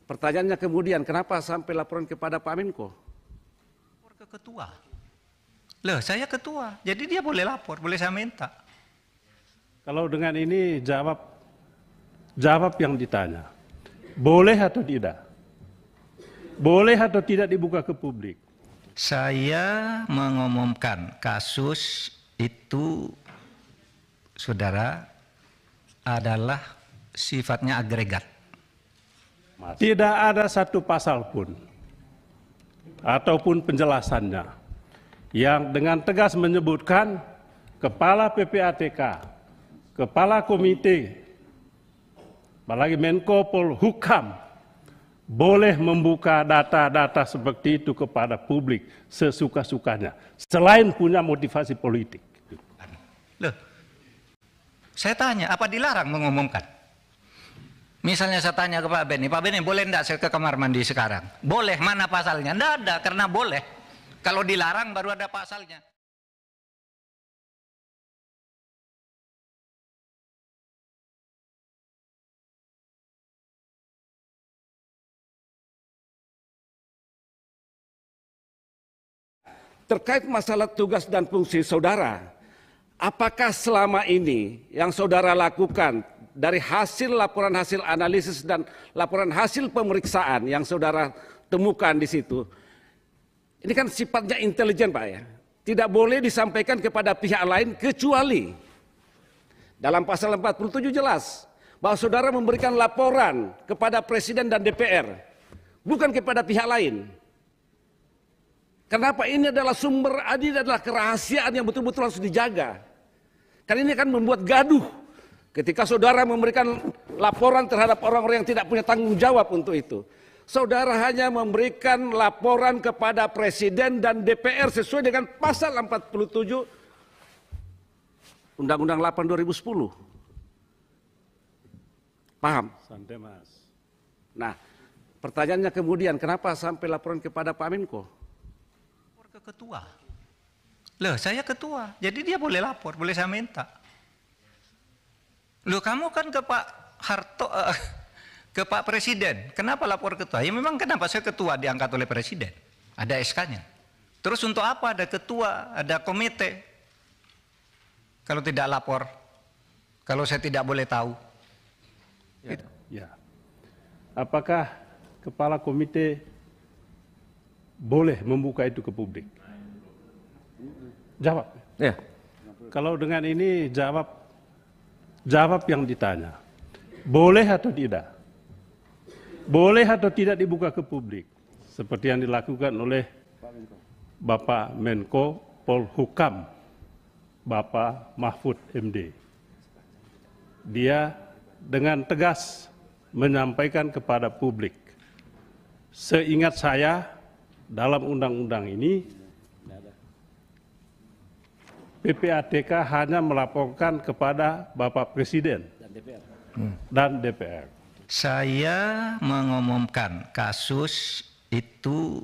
pertanyaannya kemudian, kenapa sampai laporan kepada Pak Menko? Lapor ke ketua. Loh, saya ketua, jadi dia boleh lapor, boleh saya minta. Kalau dengan ini jawab yang ditanya. Boleh atau tidak? Boleh atau tidak dibuka ke publik? Saya mengumumkan kasus itu, saudara, adalah sifatnya agregat. Tidak ada satu pasal pun ataupun penjelasannya yang dengan tegas menyebutkan Kepala PPATK, Kepala Komite, apalagi Menko Polhukam boleh membuka data-data seperti itu kepada publik sesuka-sukanya, selain punya motivasi politik. Loh, saya tanya, apa dilarang mengumumkan? Misalnya saya tanya ke Pak Beni, boleh enggak saya ke kamar mandi sekarang? Boleh, mana pasalnya? Enggak ada, karena boleh. Kalau dilarang baru ada pasalnya. Terkait masalah tugas dan fungsi saudara, apakah selama ini yang saudara lakukan dari hasil laporan hasil analisis dan laporan hasil pemeriksaan yang saudara temukan di situ, ini kan sifatnya intelijen Pak ya, tidak boleh disampaikan kepada pihak lain kecuali dalam pasal 47 jelas bahwa saudara memberikan laporan kepada Presiden dan DPR, bukan kepada pihak lain. Kenapa? Ini adalah sumber, ini adalah kerahasiaan yang betul-betul harus dijaga. Karena ini akan membuat gaduh ketika saudara memberikan laporan terhadap orang-orang yang tidak punya tanggung jawab untuk itu. Saudara hanya memberikan laporan kepada Presiden dan DPR sesuai dengan pasal 47 Undang-Undang 8 2010. Paham? Santai Mas. Nah, pertanyaannya kemudian, kenapa sampai laporan kepada Pak Menko? Ke ketua. Loh, saya ketua, jadi dia boleh lapor, boleh saya minta. Loh, kamu kan ke Pak Harto, ke Pak Presiden, kenapa lapor ketua? Ya memang kenapa saya ketua diangkat oleh Presiden, ada SK-nya. Terus untuk apa ada ketua, ada komite? Kalau tidak lapor, kalau saya tidak boleh tahu. Ya. Apakah Kepala Komite boleh membuka itu ke publik? Jawab. Ya. Kalau dengan ini jawab yang ditanya. Boleh atau tidak? Boleh atau tidak dibuka ke publik? Seperti yang dilakukan oleh Bapak Menko Polhukam, Bapak Mahfud MD. Dia dengan tegas menyampaikan kepada publik. Seingat saya, dalam undang-undang ini, PPATK hanya melaporkan kepada Bapak Presiden dan DPR. Saya mengumumkan kasus itu,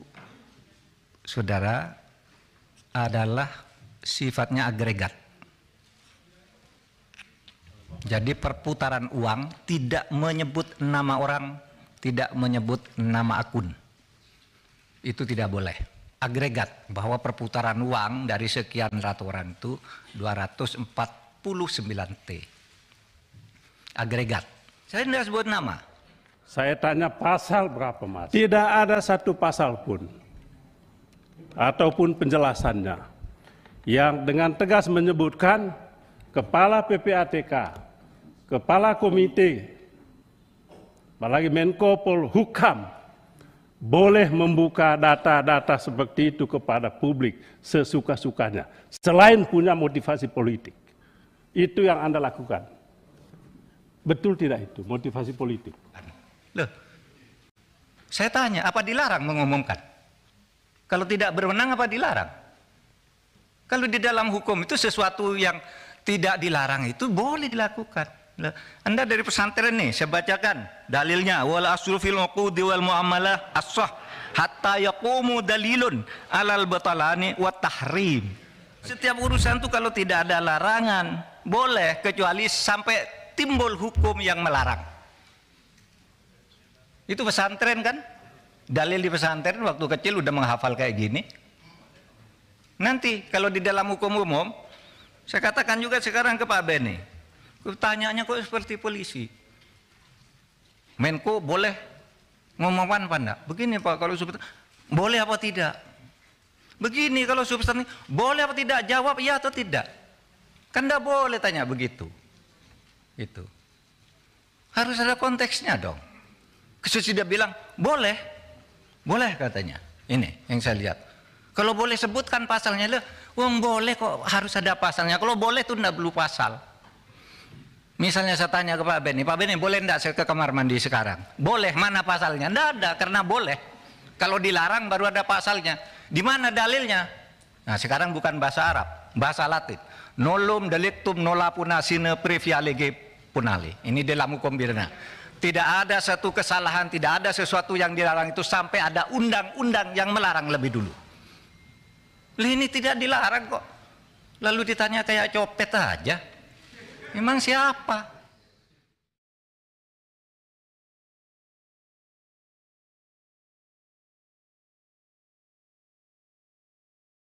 saudara, adalah sifatnya agregat. Jadi perputaran uang tidak menyebut nama orang, tidak menyebut nama akun. Itu tidak boleh. Agregat, bahwa perputaran uang dari sekian ratus orang itu 249 T. Agregat. Saya tidak sebut nama. Saya tanya pasal berapa, Mas? Tidak ada satu pasal pun ataupun penjelasannya yang dengan tegas menyebutkan Kepala PPATK, Kepala Komite, apalagi Menko Polhukam boleh membuka data-data seperti itu kepada publik sesuka-sukanya, selain punya motivasi politik. Itu yang Anda lakukan. Betul tidak itu, motivasi politik? Loh, saya tanya, apa dilarang mengumumkan? Kalau tidak berwenang, apa dilarang? Kalau di dalam hukum itu sesuatu yang tidak dilarang itu boleh dilakukan. Anda dari pesantren nih, saya bacakan dalilnya, wal aslu fil uqudi wal muamalah as-sah hatta yaqumu dalilun alal batalani wat tahrim. Setiap urusan itu kalau tidak ada larangan boleh, kecuali sampai timbul hukum yang melarang. Itu pesantren kan? Dalil di pesantren waktu kecil udah menghafal kayak gini. Nanti kalau di dalam hukum umum, saya katakan juga sekarang ke Pak Beni, tanyanya kok seperti polisi. Menko boleh ngomongkan apa enggak? Begini Pak, kalau substansi boleh apa tidak? Begini kalau substansi boleh apa tidak? Jawab iya atau tidak. Kan enggak boleh tanya begitu. Itu harus ada konteksnya dong. Kesudah bilang boleh, boleh katanya. Ini yang saya lihat. Kalau boleh sebutkan pasalnya, wong boleh kok harus ada pasalnya. Kalau boleh tuh enggak perlu pasal. Misalnya saya tanya ke Pak Beni boleh enggak saya ke kamar mandi sekarang? Boleh, mana pasalnya? Enggak ada, karena boleh. Kalau dilarang baru ada pasalnya. Di mana dalilnya? Nah sekarang bukan bahasa Arab, bahasa Latin. Nolum delictum nola puna sine previa lege punali. Ini dalam hukum pidana. Tidak ada satu kesalahan, tidak ada sesuatu yang dilarang itu sampai ada undang-undang yang melarang lebih dulu. Ini tidak dilarang kok. Lalu ditanya kayak copet aja. Memang siapa?